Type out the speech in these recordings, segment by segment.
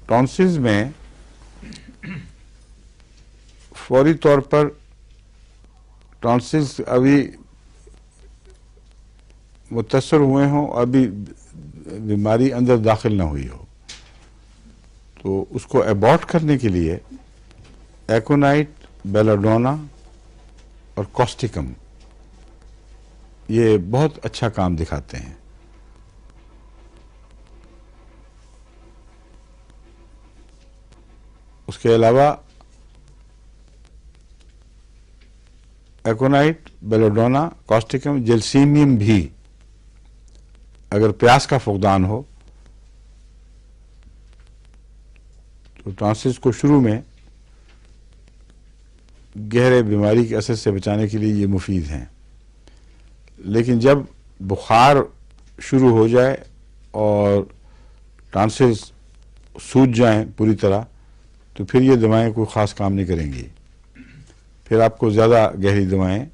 Tonsils میں فوری طور پر ٹونسلز ابھی متاثر ہوئے ہوں، ابھی بیماری اندر داخل نہ ہوئی ہو، تو اس کو ایبارٹ کرنے کے لیے ایکونائٹ، بیلاڈونا اور کوسٹیکم یہ بہت اچھا کام دکھاتے ہیں۔ اس کے علاوہ ایکونائٹ، بیلاڈونا، کوسٹیکم، جلسیمیم بھی اگر پیاس کا فقدان ہو تو ٹونسلز کو شروع میں گہرے بیماری کے اثر سے بچانے کے لیے یہ مفید ہیں، لیکن جب بخار شروع ہو جائے اور ٹونسلز سوج جائیں پوری طرح تو پھر یہ دوائیں کوئی خاص کام نہیں کریں گی، پھر آپ کو زیادہ گہری دوائیں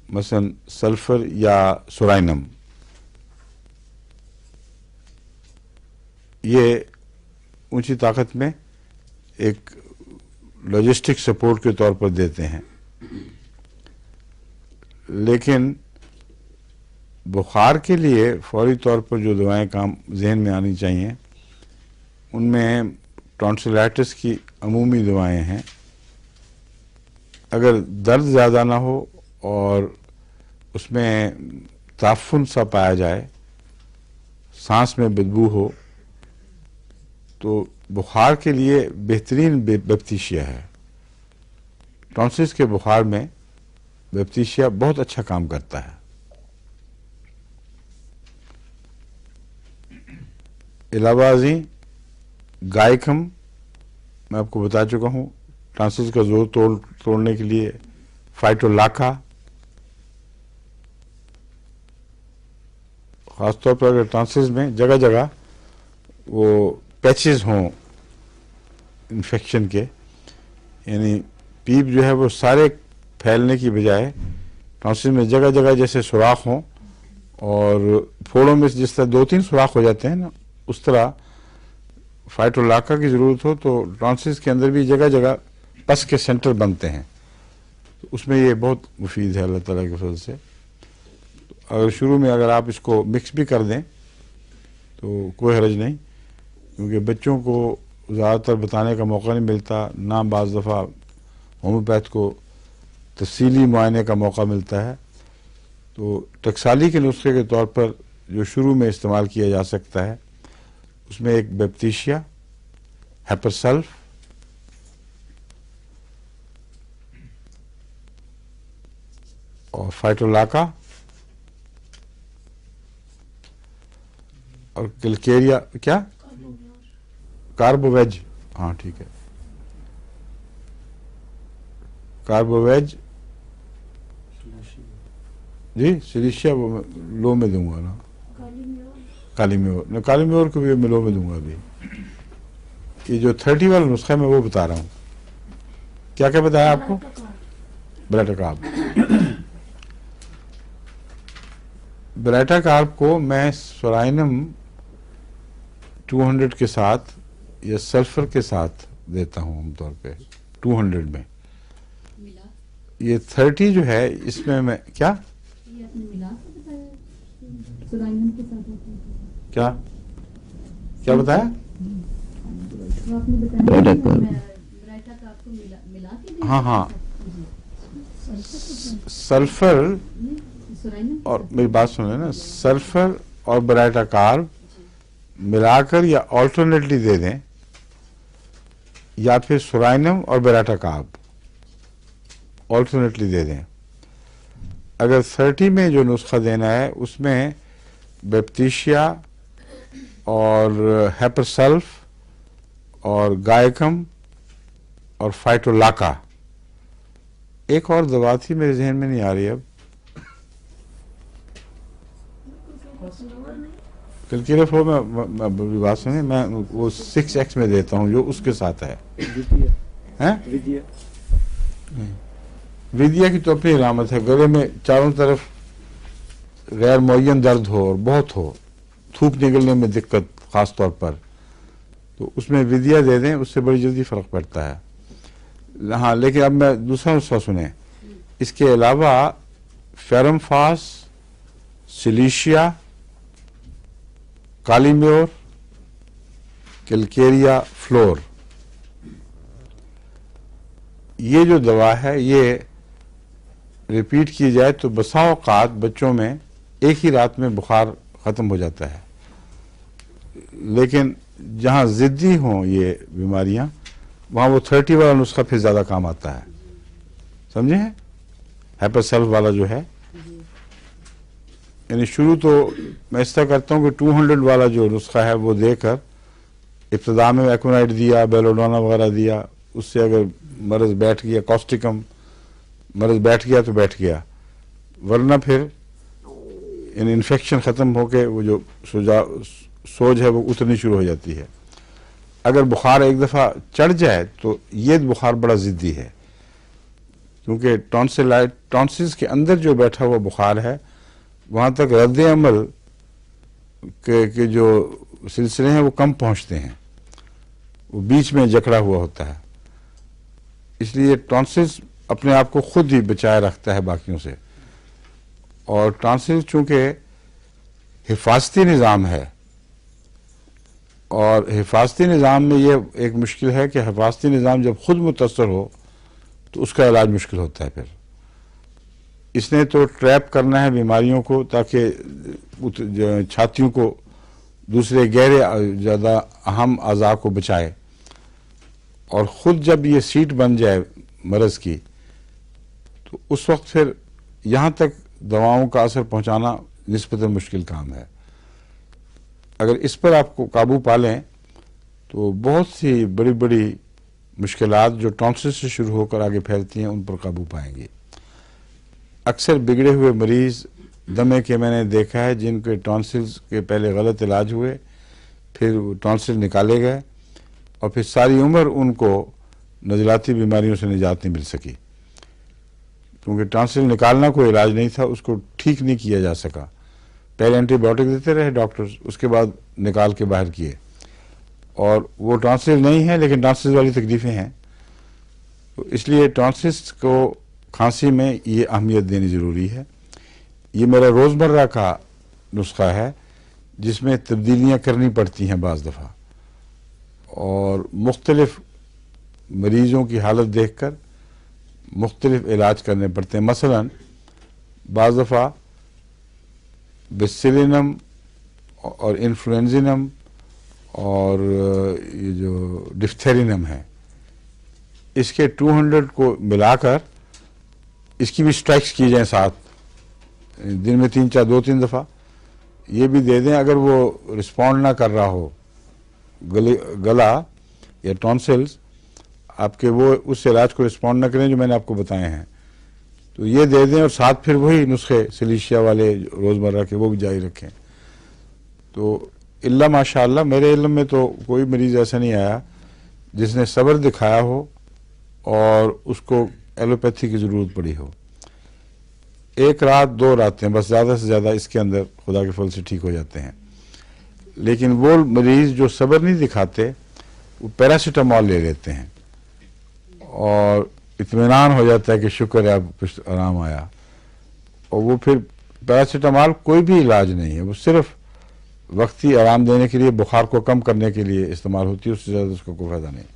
مثلا سلفر یا سورائنم یہ اونچی طاقت میں ایک لاجسٹک سپورٹ کے طور پر دیتے ہیں، لیکن بخار کے لیے فوری طور پر جو دوائیں کام ذہن میں آنی چاہیے ان میں ٹونسلائٹس کی عمومی دوائیں ہیں۔ اگر درد زیادہ نہ ہو اور اس میں تعفن سا پایا جائے، سانس میں بدبو ہو، تو بخار کے لیے بہترین بیپتیشیا ہے۔ ٹونسلز کے بخار میں بیپتیشیا بہت اچھا کام کرتا ہے۔ علاوہ ازیں گائکم میں آپ کو بتا چکا ہوں، ٹونسلز کا زور توڑنے کے لیے فائٹولاکا، خاص طور پر اگر ٹونسلز میں جگہ جگہ وہ پیچز ہوں انفیکشن کے، یعنی پیپ جو ہے وہ سارے پھیلنے کی بجائے ٹونسل میں جگہ جگہ جیسے سوراخ ہوں، اور پھوڑوں میں جس طرح 2-3 سوراخ ہو جاتے ہیں نا، اس طرح فائٹولاکا کی ضرورت ہو تو ٹونسلز کے اندر بھی جگہ جگہ پس کے سینٹر بنتے ہیں، اس میں یہ بہت مفید ہے اللہ تعالیٰ کے فضل سے۔ اگر شروع میں اگر آپ اس کو مکس بھی کر دیں تو کوئی حرج نہیں، کیونکہ بچوں کو زیادہ تر بتانے کا موقع نہیں ملتا، نہ بعض دفعہ ہومیوپیتھ کو تفصیلی معائنے کا موقع ملتا ہے، تو ٹکسالی کے نسخے کے طور پر جو شروع میں استعمال کیا جا سکتا ہے اس میں ایک بیپتیشیا، ہیپرسلف، اور فائٹولاکا اور کلکیریا، کیا کاربوویج، ہاں ٹھیک ہے، کاربوویج، جی سلیشیا وہ لو میں دوں گا نا، کالی میور، کالی میور کو بھی میں لو میں دوں گا ابھی۔ یہ جو 30 والا نسخہ ہے میں وہ بتا رہا ہوں۔ کیا کیا بتایا آپ کو؟ بریٹا کارب، بریٹا کارب کو میں سورائنم 200 کے ساتھ یا سلفر کے ساتھ دیتا ہوں عام طور پہ 200 میں۔ یہ 30 جو ہے اس میں کیا کیا کیا بتایا؟ ہاں ہاں، سلفر اور میری بات سنیں نا، سلفر اور بریٹا کارب ملا کر یا آلٹرنیٹلی دے دیں، یا پھر سورائنم اور بریٹا کارب آلٹرنیٹلی دے دیں۔ اگر 30 میں جو نسخہ دینا ہے اس میں بیپتیشیا اور ہیپرسلف اور گائکم اور فائٹولاکا، ایک اور دوا تھی میرے ذہن میں نہیں آ رہی اب، کلکیریا فلو میں بات سنیں، میں وہ 6X میں دیتا ہوں جو اس کے ساتھ ہے۔ ودیا کی تو اپنی علامت ہے، گلے میں چاروں طرف غیر معین درد ہو اور بہت ہو، تھوک نکلنے میں دقت خاص طور پر، تو اس میں ودیا دے دیں، اس سے بڑی جلدی فرق پڑتا ہے۔ ہاں لیکن اب میں دوسرا نسخہ سنیں، اس کے علاوہ فیرم فاس، سلیشیا، کالی میور، کیلکیریا فلور، یہ جو دوا ہے یہ ریپیٹ کی جائے تو بسا اوقات بچوں میں ایک ہی رات میں بخار ختم ہو جاتا ہے، لیکن جہاں ضدی ہوں یہ بیماریاں وہاں وہ 30 والا نسخہ پھر زیادہ کام آتا ہے، سمجھے ہیں؟ ہائپر سیلف والا جو ہے، یعنی شروع تو میں اس طرح کرتا ہوں کہ 200 والا جو نسخہ ہے وہ دے کر ابتدا میں ایکونائٹ دیا، بیلوڈونا وغیرہ دیا، اس سے اگر مرض بیٹھ گیا، کاسٹیکم مرض بیٹھ گیا تو بیٹھ گیا، ورنہ پھر یعنی انفیکشن ختم ہو کے وہ جو سوج ہے وہ اترنی شروع ہو جاتی ہے۔ اگر بخار ایک دفعہ چڑھ جائے تو یہ بخار بڑا ضدی ہے، کیونکہ ٹونسلز کے اندر جو بیٹھا ہوا بخار ہے وہاں تک رد عمل کے جو سلسلے ہیں وہ کم پہنچتے ہیں، وہ بیچ میں جکڑا ہوا ہوتا ہے، اس لیے ٹونسلز اپنے آپ کو خود ہی بچائے رکھتا ہے باقیوں سے۔ اور ٹونسل چونکہ حفاظتی نظام ہے، اور حفاظتی نظام میں یہ ایک مشکل ہے کہ حفاظتی نظام جب خود متاثر ہو تو اس کا علاج مشکل ہوتا ہے۔ پھر اس نے تو ٹریپ کرنا ہے بیماریوں کو تاکہ چھاتیوں کو دوسرے گہرے زیادہ اہم اعضاء کو بچائے، اور خود جب یہ سیٹ بن جائے مرض کی تو اس وقت پھر یہاں تک دواؤں کا اثر پہنچانا نسبتاً مشکل کام ہے۔ اگر اس پر آپ کو قابو پا لیں تو بہت سی بڑی بڑی مشکلات جو ٹونسل سے شروع ہو کر آگے پھیلتی ہیں ان پر قابو پائیں گے۔ اکثر بگڑے ہوئے مریض دمے کے میں نے دیکھا ہے جن کے ٹونسلز کے پہلے غلط علاج ہوئے، پھر ٹونسل نکالے گئے اور پھر ساری عمر ان کو نزلاتی بیماریوں سے نجات نہیں مل سکی، کیونکہ ٹونسل نکالنا کوئی علاج نہیں تھا، اس کو ٹھیک نہیں کیا جا سکا۔ پہلے اینٹی بایوٹک دیتے رہے ڈاکٹرز، اس کے بعد نکال کے باہر کیے، اور وہ ٹونسل نہیں ہے لیکن ٹونسل والی تکلیفیں ہیں، تو اس لیے ٹونسلز کو کھانسی میں یہ اہمیت دینی ضروری ہے۔ یہ میرا روزمرہ کا نسخہ ہے جس میں تبدیلیاں کرنی پڑتی ہیں بعض دفعہ، اور مختلف مریضوں کی حالت دیکھ کر مختلف علاج کرنے پڑتے ہیں۔ مثلا بعض دفعہ بیسیلینم اور انفلوئنزینم اور یہ جو ڈفتھیرینم ہے، اس کے 200 کو ملا کر اس کی بھی سٹرائکس کی جائیں ساتھ، دن میں 2-3 دفعہ یہ بھی دے دیں۔ اگر وہ رسپونڈ نہ کر رہا ہو گلا یا ٹونسلز آپ کے، وہ اس علاج کو رسپونڈ نہ کریں جو میں نے آپ کو بتائے ہیں، تو یہ دے دیں، اور ساتھ پھر وہی نسخے سلیشیا والے روزمرہ کے وہ بھی جاری رکھیں۔ تو اللہ ماشاء اللہ میرے علم میں تو کوئی مریض ایسا نہیں آیا جس نے صبر دکھایا ہو اور اس کو ایلوپیتھی کی ضرورت پڑی ہو۔ 1 رات 2 راتیں بس، زیادہ سے زیادہ اس کے اندر خدا کے فضل سے ٹھیک ہو جاتے ہیں۔ لیکن وہ مریض جو صبر نہیں دکھاتے وہ پیراسیٹامول لے لیتے ہیں اور اطمینان ہو جاتا ہے کہ شکر ہے اب کچھ آرام آیا، اور وہ پھر پیراسیٹامول کوئی بھی علاج نہیں ہے، وہ صرف وقتی آرام دینے کے لیے، بخار کو کم کرنے کے لیے استعمال ہوتی ہے، اس سے زیادہ اس کا کوئی فائدہ نہیں۔